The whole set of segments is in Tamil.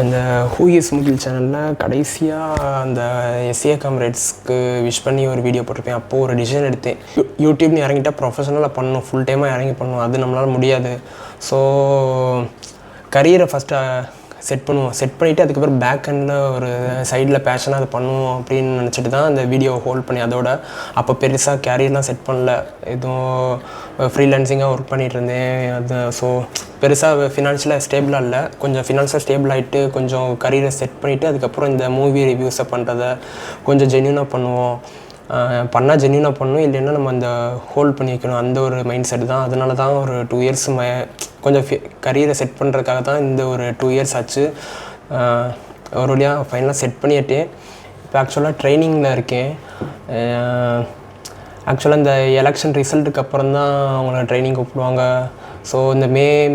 இந்த ஹூ இஸ் முகில் சேனலில் கடைசியாக அந்த எஸ்ஏ காம்ரேட்ஸ்க்கு விஷ் பண்ணி ஒரு வீடியோ போட்டிருப்பேன். அப்போது ஒரு டிசிஷன் எடுத்தேன். யூடியூப்னு இறங்கிட்டால் ப்ரொஃபஷனலாக பண்ணணும், ஃபுல் டைமாக இறங்கி பண்ணணும். அது நம்மளால் முடியாது. ஸோ கரியரை ஃபஸ்ட்டு செட் பண்ணுவோம். செட் பண்ணிவிட்டு அதுக்கப்புறம் பேக் எண்டில் ஒரு சைடில் பேஷனாக அதை பண்ணுவோம் அப்படின்னு நினச்சிட்டு தான் அந்த வீடியோவை ஹோல்ட் பண்ணி அதோட அப்போ பெருசாக கேரியர்லாம் செட் பண்ணல. எதுவும் ஃப்ரீலான்சிங்காக ஒர்க் பண்ணிகிட்டு இருந்தேன். அது ஸோ பெருசாக ஃபினான்ஷியலாக ஸ்டேபிளாக இல்லை. கொஞ்சம் ஃபினான்ஷியலாக ஸ்டேபிள் ஆகிட்டு கொஞ்சம் கரியரை செட் பண்ணிவிட்டு அதுக்கப்புறம் இந்த மூவி ரிவ்யூஸை பண்ணுறத கொஞ்சம் ஜென்யூனாக பண்ணுவோம். பண்ணால் ஜென்யூனாக பண்ணணும், இல்லைன்னா நம்ம அந்த ஹோல்ட் பண்ணி வைக்கணும். அந்த ஒரு மைண்ட் செட் தான். அதனால தான் ஒரு 2 இயர்ஸ் கொஞ்சம் கரியரை செட் பண்ணுறதுக்காக தான் இந்த ஒரு 2 இயர்ஸ் ஆச்சு. ஒரு வழியாக ஃபைனலாக செட் பண்ணிட்டேன். இப்போ ஆக்சுவலாக ட்ரைனிங்கில் இருக்கேன். ஆக்சுவலாக இந்த எலெக்ஷன் ரிசல்ட்டுக்கு அப்புறம் தான் அவங்கள ட்ரைனிங் கூப்பிடுவாங்க. ஸோ இந்த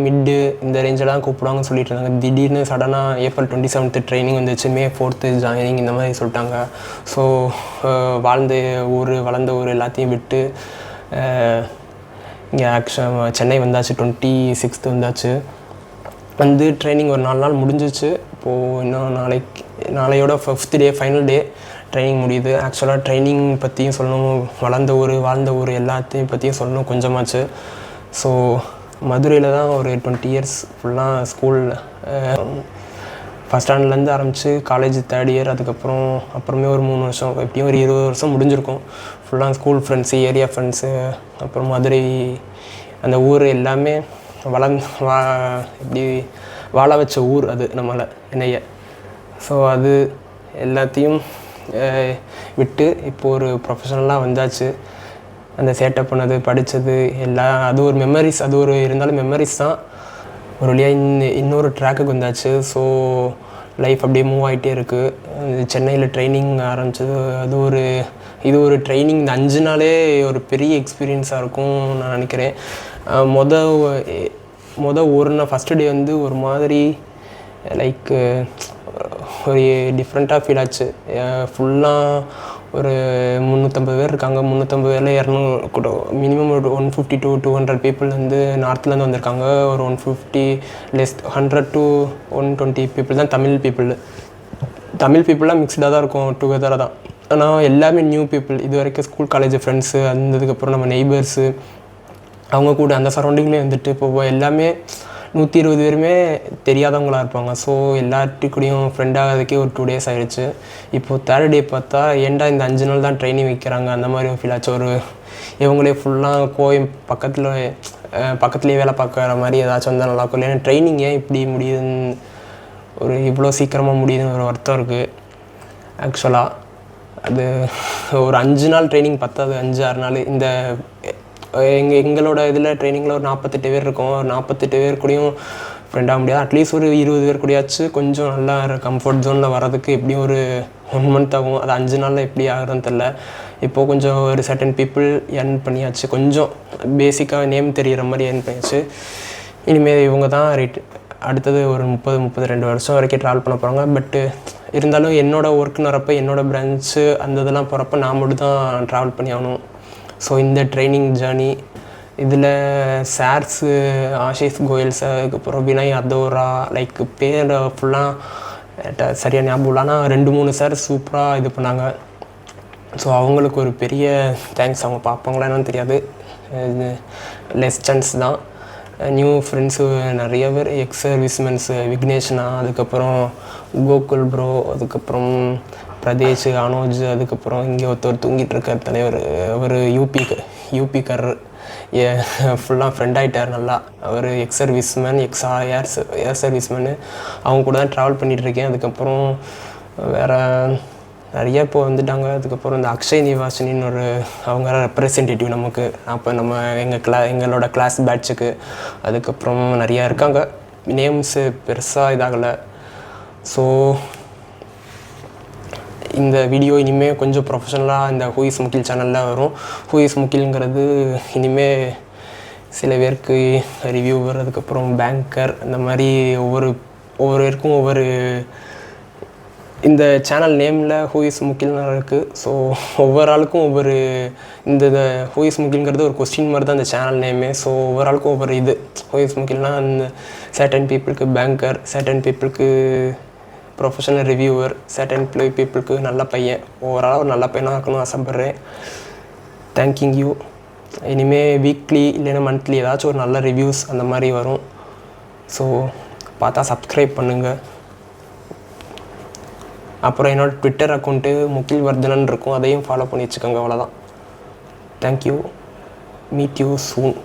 மிட்டு இந்த ரேஞ்செல்லாம் கூப்பிடுவாங்கன்னு சொல்லிட்டு இருந்தாங்க. திடீர்னு சடனாக April 27 ட்ரைனிங் வந்துச்சு, May 4 ஜாயினிங் இந்த மாதிரி சொல்லிட்டாங்க. ஸோ வளர்ந்த ஊர் எல்லாத்தையும் விட்டு இங்கே சென்னை வந்தாச்சு. 26 வந்தாச்சு. வந்து ட்ரைனிங் ஒரு 4 நாள் முடிஞ்சிச்சு. இப்போது இன்னும் நாளையோட 5th டே ஃபைனல் டே ட்ரைனிங் முடியுது. ஆக்சுவலாக ட்ரைனிங் பற்றியும் சொல்லணும், வாழ்ந்த ஊர் எல்லாத்தையும் பற்றியும் சொல்லணும் கொஞ்சமாச்சு. ஸோ மதுரையில் தான் ஒரு 20 இயர்ஸ் ஃபுல்லாக ஸ்கூல் ஃபஸ்ட் ஸ்டாண்டர்ட்லேருந்து ஆரம்பித்து காலேஜ் 3rd இயர், அப்புறமே ஒரு 3 வருஷம், எப்படியும் ஒரு 20 வருஷம் முடிஞ்சிருக்கும். ஃபுல்லாக ஸ்கூல் ஃப்ரெண்ட்ஸு, ஏரியா ஃப்ரெண்ட்ஸு, அப்புறம் மதுரை அந்த ஊர் எல்லாமே இப்படி வாழ வச்ச ஊர் அது என்னைய. ஸோ அது எல்லாத்தையும் விட்டு இப்போது ஒரு ப்ரொஃபஷனலாக வந்தாச்சு. அந்த சேட்டப் பண்ணது, படித்தது எல்லாம் அது ஒரு மெமரிஸ். அது ஒரு இருந்தாலும் மெமரிஸ் தான். ஒரு வழியாக இன்னொரு ட்ராக்குக்கு வந்தாச்சு. ஸோ லைஃப் அப்படியே மூவ் ஆகிட்டே இருக்குது. சென்னையில் ட்ரைனிங் ஆரம்பித்தது இது ஒரு ட்ரைனிங். இந்த 5 நாளே ஒரு பெரிய எக்ஸ்பீரியன்ஸாக இருக்கும் நான் நினைக்கிறேன். ஃபஸ்ட்டு டே வந்து ஒரு மாதிரி லைக் ஒரு டிஃப்ரெண்ட்டாக ஃபீல் ஆச்சு. ஃபுல்லாக ஒரு 350 பேர் இருக்காங்க. 350 பேரில் 200 கூட மினிமம் ஒரு 150 to 200 பீப்புள் வந்து நார்த்லேருந்து வந்திருக்காங்க. ஒரு 100 to 120 பீப்புள் தான் தமிழ் பீப்புளெலாம் மிக்ஸ்டாக தான் இருக்கும், டுகெதராக தான். ஆனால் எல்லாமே நியூ பீப்புள். இது வரைக்கும் ஸ்கூல் காலேஜ் ஃப்ரெண்ட்ஸு, அதுக்கப்புறம் நம்ம நெய்பர்ஸு, அவங்க கூட அந்த சரௌண்டிங்லேயே வந்துட்டு இப்போ எல்லாமே 120 பேருமே தெரியாதவங்களாக இருப்பாங்க. ஸோ எல்லாத்துக்கூடையும் ஃப்ரெண்ட் ஆகிறதுக்கே ஒரு 2 டேஸ் ஆகிடுச்சு. இப்போது 3rd டே பார்த்தா ஏன்டா இந்த 5 நாள் தான் ட்ரைனிங் வைக்கிறாங்க அந்த மாதிரி ஒரு ஃபீல் ஆச்சு. இவங்களே ஃபுல்லாக பக்கத்துலேயே வேலை பார்க்குற மாதிரி ஏதாச்சும் வந்தால் நல்லாயிருக்கும். இல்லைன்னா ட்ரைனிங் ஏன் இப்படி முடியுதுன்னு இவ்வளோ சீக்கிரமாக முடியுதுன்னு ஒரு வருத்தம் இருக்குது. ஆக்சுவலாக அது ஒரு 5 நாள் ட்ரைனிங் பத்தாது, 5-6 நாள். எங்களோட இதில் ட்ரைனிங்கில் ஒரு 48 பேர் இருக்கும். ஒரு 48 பேர் கூடயும் ஃப்ரெண்டாக முடியாது. அட்லீஸ்ட் ஒரு 20 பேர் கூடயாச்சும் கொஞ்சம் நல்லா கம்ஃபர்ட் ஜோனில் வர்றதுக்கு எப்படியும் ஒரு 1 month ஆகும். அது 5 நாளில் எப்படி ஆகுதுன்னு தெரில. இப்போது கொஞ்சம் ஒரு சர்டன் பீப்புள் ஏர்ன் பண்ணியாச்சு. கொஞ்சம் பேசிக்காக நேம் தெரிகிற மாதிரி ஏர்ன் பண்ணியாச்சு. இனிமேல் இவங்க தான் அடுத்தது ஒரு 32 வருஷம் வரைக்கும் ட்ராவல் பண்ண போகிறாங்க. பட்டு இருந்தாலும் என்னோடய ஒர்க்குன்னு வரப்போ, என்னோடய பிரான்ச்சு அந்த இதெல்லாம் போகிறப்ப நான் மட்டும் தான் ட்ராவல் பண்ணி ஆகணும். ஸோ இந்த ட்ரைனிங் ஜேர்னி இதில் சார்ஸு ஆஷிஷ் கோயல்ஸ், அதுக்கப்புறம் வினய் அதோரா, லைக் பேர் ஃபுல்லாக சரியாக ஞாபகம் இல்லை. ஆனால் 2-3 சார் சூப்பராக இது பண்ணாங்க. ஸோ அவங்களுக்கு ஒரு பெரிய தேங்க்ஸ். அவங்க பார்ப்பாங்களா என்னன்னு தெரியாது, லெஸ் சான்ஸ் தான். நியூ ஃப்ரெண்ட்ஸு நிறைய பேர், எக்ஸ் சர்வீஸ்மென்ஸு, விக்னேஷ்னா, அதுக்கப்புறம் கோகுல் ப்ரோ, அதுக்கப்புறம் பிரதேஷ், அனோஜ், அதுக்கப்புறம் இங்கே ஒருத்தர் தூங்கிட்டு இருக்கார் தலைவர். அவர் யூபிக்காரர் ஃபுல்லாக ஃப்ரெண்ட் ஆகிட்டார் நல்லா. அவர் எக்ஸ் சர்வீஸ்மேன், ஏர் சர்வீஸ்மேனு. அவங்க கூட தான் ட்ராவல் பண்ணிகிட்ருக்கேன். அதுக்கப்புறம் வேறு நிறைய இப்போ வந்துட்டாங்க. அதுக்கப்புறம் இந்த அக்ஷய் நிவாசினின்னு அவங்க ரெப்ரசன்டேட்டிவ் நமக்கு. அப்போ எங்களோட கிளாஸ் பேட்சுக்கு. அதுக்கப்புறம் நிறையா இருக்காங்க. நேம்ஸு பெருசாக இதாகலை. ஸோ இந்த வீடியோ இனிமேல் கொஞ்சம் ப்ரொஃபஷனலாக இந்த ஹூ இஸ் முகில் சேனலில் வரும். ஹூ இஸ் முகில்ங்கிறது இனிமேல் சில பேருக்கு ரிவ்யூவர், அதுக்கப்புறம் பேங்கர், இந்த மாதிரி ஒவ்வொருவருக்கும் இந்த சேனல் நேமில் ஹூ இஸ் முகில்னு இருக்குது. ஸோ ஒவ்வொரு ஆளுக்கும் இந்த ஹூ இஸ் முகில்ங்கிறது ஒரு கொஸ்டின் மாதிரி தான் இந்த சேனல் நேமே. ஸோ ஒவ்வொரு ஆளுக்கும் ஹூ இஸ் முகில்னால் அந்த சர்டன் பீப்புளுக்கு பேங்கர், சர்டன் பீப்புளுக்கு ப்ரொஃபஷனல் ரிவ்யூவர், சர்டன் பீப்புளுக்கு நல்ல பையன், ஓவராலாக ஒரு நல்ல பையனாக இருக்கணும்னு ஆசைப்பட்றேன். Thank you you. இனிமேல் வீக்லி இல்லைன்னா மந்த்லி ஏதாச்சும் ஒரு நல்ல ரிவ்யூஸ் அந்த மாதிரி வரும். ஸோ பார்த்தா சப்ஸ்கிரைப் பண்ணுங்கள். அப்புறம் என்னோடய ட்விட்டர் அக்கௌண்ட்டு முகில் வர்தனன் இருக்கும், அதையும் ஃபாலோ பண்ணி வச்சுக்கோங்க. அவ்வளோதான். தேங்க்யூ. Meet you soon.